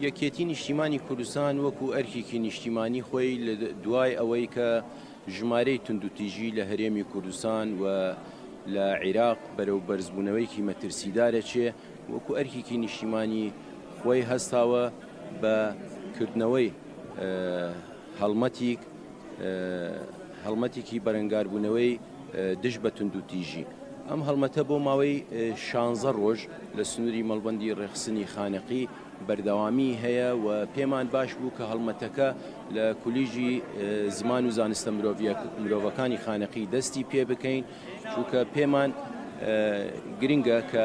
یەکێتی نیشتیمانی کوردستان وەکو ئەرکێکی نیشتیمانی خۆی لە دوای ئەوەی کە ژمارەی توندوتیژی لە هەرێمی کوردستان و لە عێراق بەرەو بەرزبوونەوەیکی مەترسیدارە چێ وەکو ئەرکێکی نیشتیمانی خۆی هەستاوە بە کردنەوەی هەڵمەتێکی بەرەنگاربوونەوەی دژ بە توندوتیژی. ئەم هەڵمەتە بۆ ماوەی 16 ڕۆژ لە سنووری مەڵبەندی ڕێخستنی خانەقی بەردەوامی هەیە و پێمان باش بوو کە هەڵمەتەکە لە کولیژی زمان و زانستە مرۆڤەکانی خانەقی دەستی پێ بکەین، چونکە پێمان گرنگە کە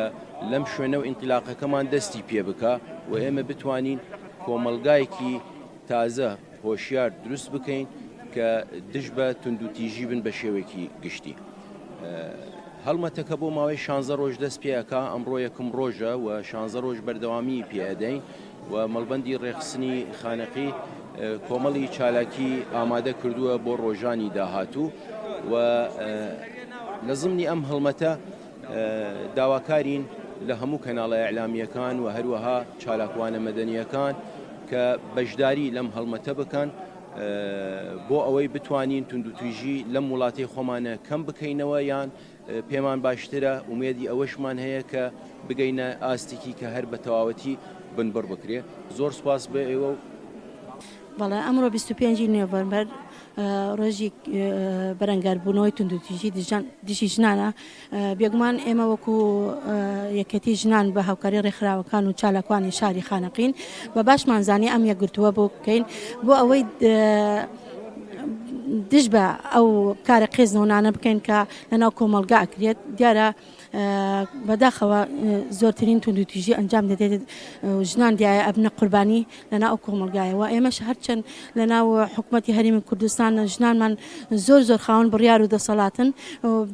لەم شوێنە و ئینطیلاقەکەمان دەستی پێ بکە و ئێمە بتوانین کۆمەلگایەکی تازە هۆشیار دروست بکەین کە دژ بە توندوتیژی بن بە شێوەیەکی گشتی. هەڵمەتەکە بۆ ماوەی 16 ڕۆژ دەست پێەکە، ئەمڕۆ یەکم ڕۆژە و 16 ڕۆژ بەردەوامی پێدەین و مەڵبەندی ڕێخستنی خانەقی کۆمەڵی چالاکی ئامادە کردووە بۆ ڕۆژانی داهاتوو و لە ضمنی ئەم هەڵمەتە داواکارین لە هەموو کەناڵە ئیعلامیەکان و هەروەها چالاکوانە مەدەنیەکان کە بەشداری لەم هەڵمەتە بکەن بۆ ئەوەی بتوانین توندوتیژی لەم وڵاتی خۆمانە کەم بکەینەوە یان پێمان باشترە ومێدی ئەوەشمان هەیە کە بگەینە ئاستێکی کە هەر بە تەواوەتی بنبڕ بکرێ. زۆر سوپاس بە ئێوە. بەڵێ ئەمڕۆ 25 نوێڤەمبەر ڕۆژی بەرەنگاربوونەوەی توندوتیژی دژی ژنانە. بێگومان ئێمە وەکو یەکەتی ژنان بە هاوکاری ڕێکخراوەکان و چالاکوانی شاری خانەقین بە باشمانزانی ئەم یەکگرتووە بۆ بکەین بۆ ئەوەی دژ بە ئەو کارە قێزنەوەنانە بکەین کە لەناو کۆمەلگا ئەکرێت. دیارە بەداخەوە زۆرترین توندوتیژی ئەنجام دەدێت ژنان دیایە ئەبنە قوربانی لەناو ئەو کۆمەلگایەوە. ئێمەش هەرچەند لەناو حکوومەتی هەرێمی کوردستان ژنانمان زۆر خاوەن بڕیار و دەسەڵاتن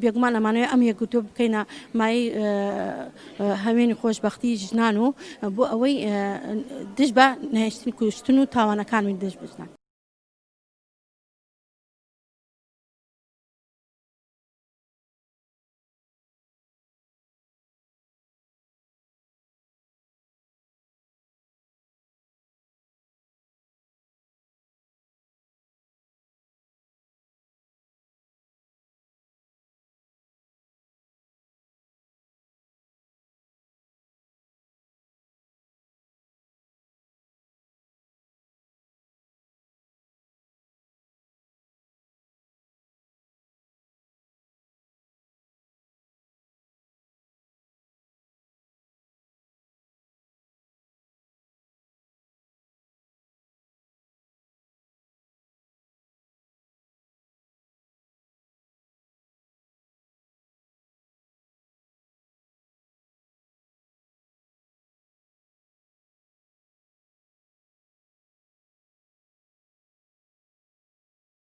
بێگومان ئەمانەوەی ئەم یەکگرتووە بکەینە مای هەوێنی خۆشبەختی ژنان و بۆ ئەوەی دژ بە نەهێشتن کوشتن و تاوانەکانی دژ بژنان.